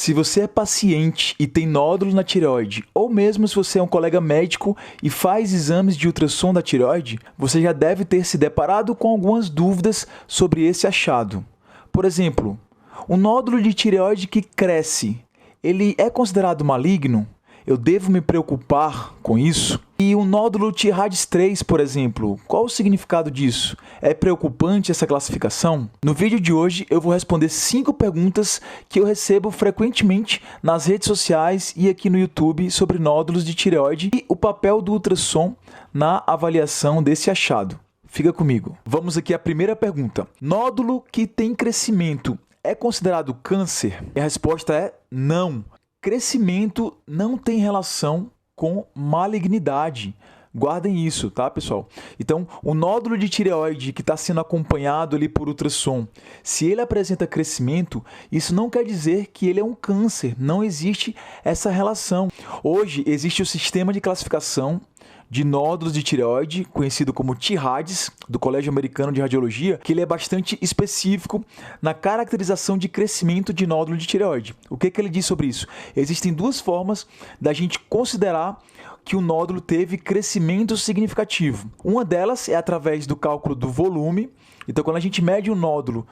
Se você é paciente e tem nódulo na tireoide, ou mesmo se você é um colega médico e faz exames de ultrassom da tireoide, você já deve ter se deparado com algumas dúvidas sobre esse achado. Por exemplo, um nódulo de tireoide que cresce, ele é considerado maligno? Eu devo me preocupar com isso? E um nódulo Tirades 3, por exemplo, qual o significado disso? É preocupante essa classificação? No vídeo de hoje eu vou responder 5 perguntas que eu recebo frequentemente nas redes sociais e aqui no YouTube sobre nódulos de tireoide e o papel do ultrassom na avaliação desse achado. Fica comigo. Vamos aqui à primeira pergunta. Nódulo que tem crescimento é considerado câncer? E a resposta é não. Crescimento não tem relação com malignidade. Guardem isso, tá, pessoal? Então, o nódulo de tireoide que está sendo acompanhado ali por ultrassom, se ele apresenta crescimento, isso não quer dizer que ele é um câncer. Não existe essa relação. Hoje, existe o sistema de classificação de nódulos de tireoide, conhecido como TIRADS, do Colégio Americano de Radiologia, que ele é bastante específico na caracterização de crescimento de nódulo de tireoide. O que ele diz sobre isso? Existem 2 formas da gente considerar que o nódulo teve crescimento significativo. Uma delas é através do cálculo do volume. Então, quando a gente mede um nódulo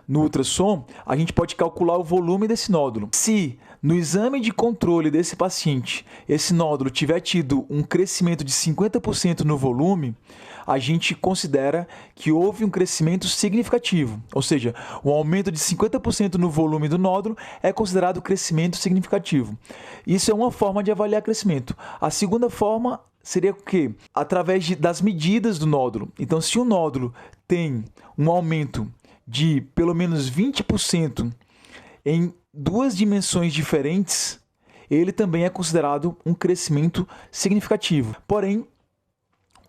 no ultrassom, a gente pode calcular o volume desse nódulo. Se no exame de controle desse paciente, esse nódulo tiver tido um crescimento de 50% no volume, a gente considera que houve um crescimento significativo. Ou seja, um aumento de 50% no volume do nódulo é considerado crescimento significativo. Isso é uma forma de avaliar crescimento. A segunda forma seria o quê? Através das medidas do nódulo. Então, se o nódulo tem um aumento de pelo menos 20% em 2 dimensões diferentes, ele também é considerado um crescimento significativo. Porém,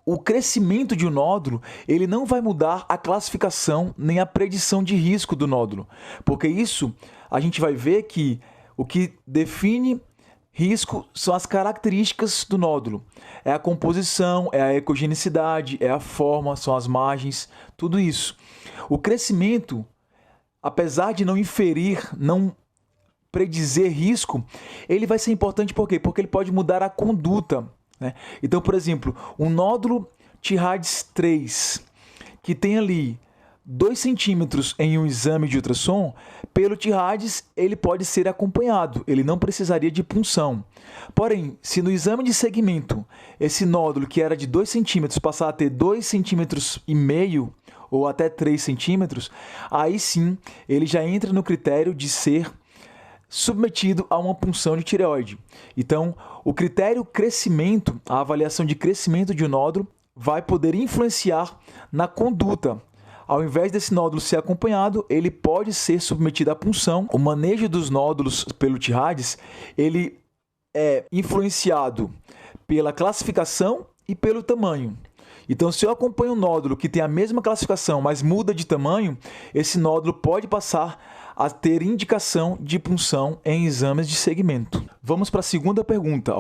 o crescimento de um nódulo, ele não vai mudar a classificação nem a predição de risco do nódulo, porque isso a gente vai ver que o que define risco são as características do nódulo. É a composição, é a ecogenicidade, é a forma, são as margens, tudo isso. O crescimento, apesar de não inferir, não predizer risco, ele vai ser importante por quê? Porque ele pode mudar a conduta, né? Então, por exemplo, um nódulo Tirades 3, que tem ali 2 centímetros em um exame de ultrassom, pelo Tirades ele pode ser acompanhado, ele não precisaria de punção. Porém, se no exame de segmento esse nódulo que era de 2 centímetros passar a ter 2,5 centímetros ou até 3 centímetros, aí sim ele já entra no critério de ser submetido a uma punção de tireoide. Então, o critério crescimento, a avaliação de crescimento de um nódulo, vai poder influenciar na conduta. Ao invés desse nódulo ser acompanhado, ele pode ser submetido à punção. O manejo dos nódulos pelo TIRADS, ele é influenciado pela classificação e pelo tamanho. Então, se eu acompanho um nódulo que tem a mesma classificação, mas muda de tamanho, esse nódulo pode passar a ter indicação de punção em exames de segmento. Vamos para a segunda pergunta.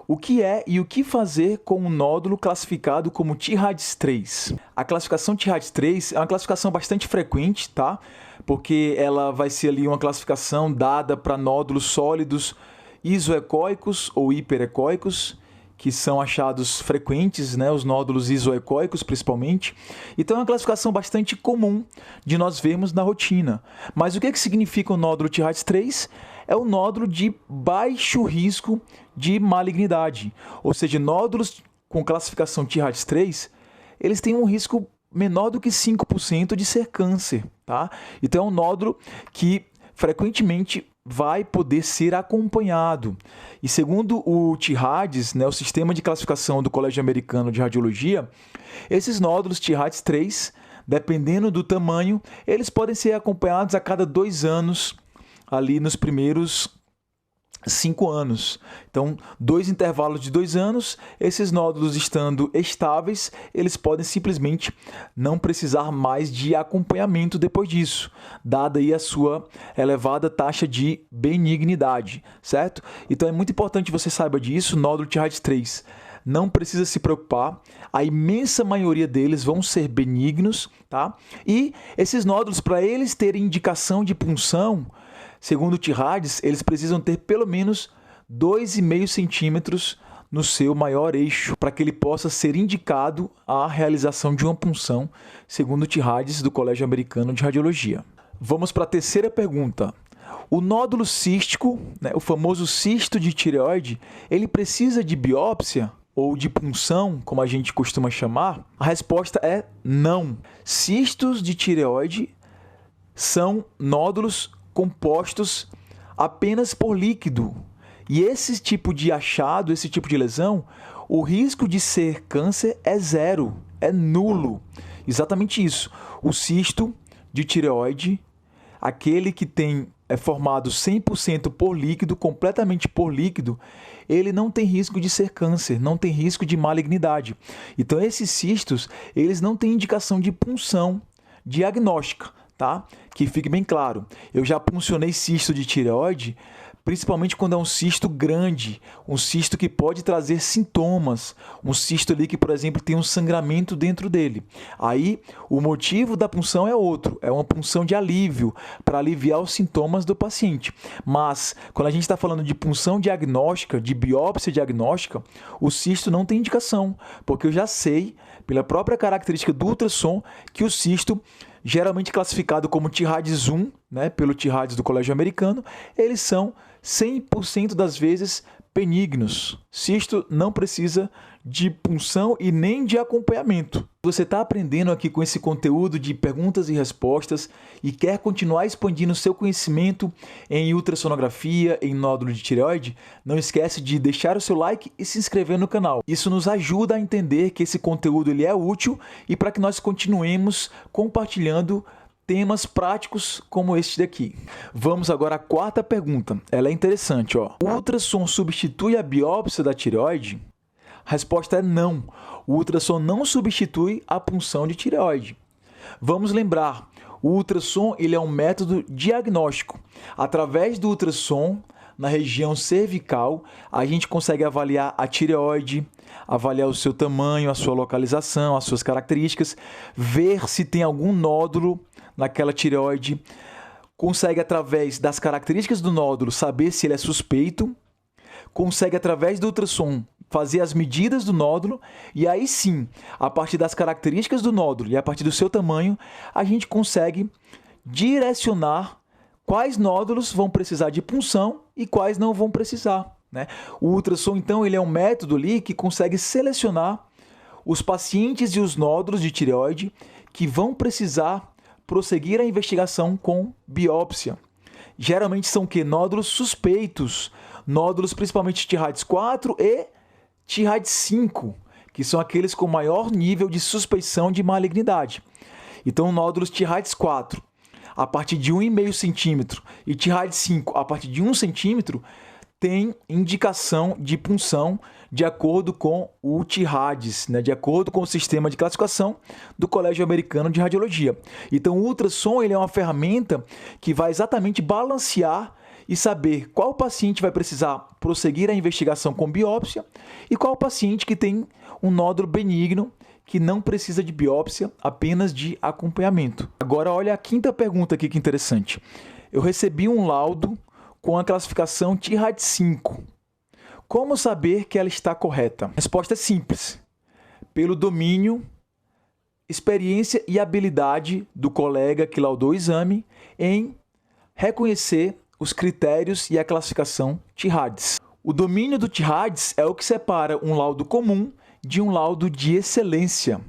O que é e o que fazer com um nódulo classificado como Tirades 3? A classificação Tirades 3 é uma classificação bastante frequente, tá? Porque ela vai ser ali uma classificação dada para nódulos sólidos isoecóicos ou hiperecóicos, que são achados frequentes, né, os nódulos isoecóicos principalmente. Então é uma classificação bastante comum de nós vermos na rotina. Mas o que significa o nódulo Tirades 3? É o nódulo de baixo risco de malignidade. Ou seja, nódulos com classificação Tirades 3, eles têm um risco menor do que 5% de ser câncer, tá? Então é um nódulo que frequentemente vai poder ser acompanhado. E segundo o TIRADS, né, o Sistema de Classificação do Colégio Americano de Radiologia, esses nódulos Tirades 3, dependendo do tamanho, eles podem ser acompanhados a cada 2 anos, ali nos primeiros 5 anos. Então, 2 intervalos de 2 anos, esses nódulos estando estáveis, eles podem simplesmente não precisar mais de acompanhamento depois disso, dada aí a sua elevada taxa de benignidade, certo? Então, é muito importante que você saiba disso. Nódulo Tirades 3 não precisa se preocupar, a imensa maioria deles vão ser benignos, tá? E esses nódulos, para eles terem indicação de punção, Segundo o Tirades, eles precisam ter pelo menos 2,5 centímetros no seu maior eixo para que ele possa ser indicado à realização de uma punção, segundo o Tirades do Colégio Americano de Radiologia. Vamos para a terceira pergunta. O nódulo cístico, o famoso cisto de tireoide, ele precisa de biópsia ou de punção, como a gente costuma chamar? A resposta é não. Cistos de tireoide são nódulos compostos apenas por líquido. E esse tipo de achado, esse tipo de lesão, o risco de ser câncer é zero, é nulo. Exatamente isso. O cisto de tireoide, aquele que é formado 100% por líquido, completamente por líquido, ele não tem risco de ser câncer, não tem risco de malignidade. Então esses cistos, eles não têm indicação de punção diagnóstica, tá? Que fique bem claro. Eu já puncionei cisto de tireoide, principalmente quando é um cisto grande, um cisto que pode trazer sintomas, um cisto ali que, por exemplo, tem um sangramento dentro dele. Aí, o motivo da punção é outro, é uma punção de alívio, para aliviar os sintomas do paciente. Mas, quando a gente está falando de punção diagnóstica, de biópsia diagnóstica, o cisto não tem indicação, porque eu já sei, pela própria característica do ultrassom, que o cisto, geralmente classificado como Tirades 1, pelo Tirades do Colégio Americano, eles são 100% das vezes benignos. Cisto não precisa de punção e nem de acompanhamento. Você está aprendendo aqui com esse conteúdo de perguntas e respostas e quer continuar expandindo seu conhecimento em ultrassonografia, em nódulo de tireoide? Não esquece de deixar o seu like e se inscrever no canal. Isso nos ajuda a entender que esse conteúdo ele é útil e para que nós continuemos compartilhando temas práticos como este daqui. Vamos agora à quarta pergunta. Ela é interessante, ó. O ultrassom substitui a biópsia da tireoide? A resposta é não. O ultrassom não substitui a punção de tireoide. Vamos lembrar, o ultrassom ele é um método diagnóstico. Através do ultrassom, na região cervical, a gente consegue avaliar a tireoide, avaliar o seu tamanho, a sua localização, as suas características, ver se tem algum nódulo naquela tireoide, consegue através das características do nódulo saber se ele é suspeito, consegue através do ultrassom fazer as medidas do nódulo e aí sim, a partir das características do nódulo e a partir do seu tamanho, a gente consegue direcionar quais nódulos vão precisar de punção e quais não vão precisar. O ultrassom, então, ele é um método ali que consegue selecionar os pacientes e os nódulos de tireoide que vão precisar prosseguir a investigação com biópsia. Geralmente são nódulos suspeitos, nódulos principalmente Tirades 4 e Tirades 5, que são aqueles com maior nível de suspeição de malignidade. Então, nódulos Tirades 4, a partir de 1,5 centímetro, e Tirades 5, a partir de 1 centímetro, tem indicação de punção de acordo com o Tirades, de acordo com o sistema de classificação do Colégio Americano de Radiologia. Então, o ultrassom ele é uma ferramenta que vai exatamente balancear e saber qual paciente vai precisar prosseguir a investigação com biópsia e qual paciente que tem um nódulo benigno que não precisa de biópsia, apenas de acompanhamento. Agora, olha a quinta pergunta aqui que interessante. Eu recebi um laudo com a classificação Tirades 5. Como saber que ela está correta? A resposta é simples. Pelo domínio, experiência e habilidade do colega que laudou o exame em reconhecer os critérios e a classificação Tirades. O domínio do Tirades é o que separa um laudo comum de um laudo de excelência.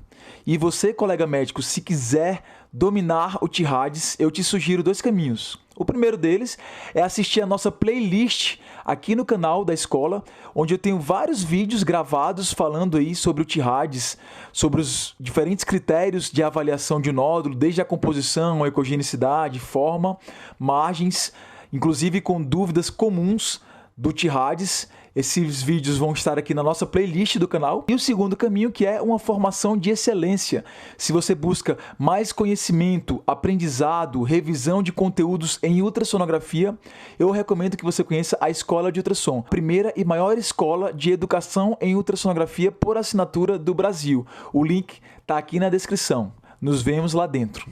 E você, colega médico, se quiser dominar o Tirades, eu te sugiro 2 caminhos. O primeiro deles é assistir a nossa playlist aqui no canal da escola, onde eu tenho vários vídeos gravados falando aí sobre o Tirades, sobre os diferentes critérios de avaliação de nódulo, desde a composição, a ecogenicidade, forma, margens, inclusive com dúvidas comuns do Tirades. Esses vídeos vão estar aqui na nossa playlist do canal. E o segundo caminho, que é uma formação de excelência. Se você busca mais conhecimento, aprendizado, revisão de conteúdos em ultrassonografia, eu recomendo que você conheça a Escola de Ultrassom, primeira e maior escola de educação em ultrassonografia por assinatura do Brasil. O link está aqui na descrição. Nos vemos lá dentro.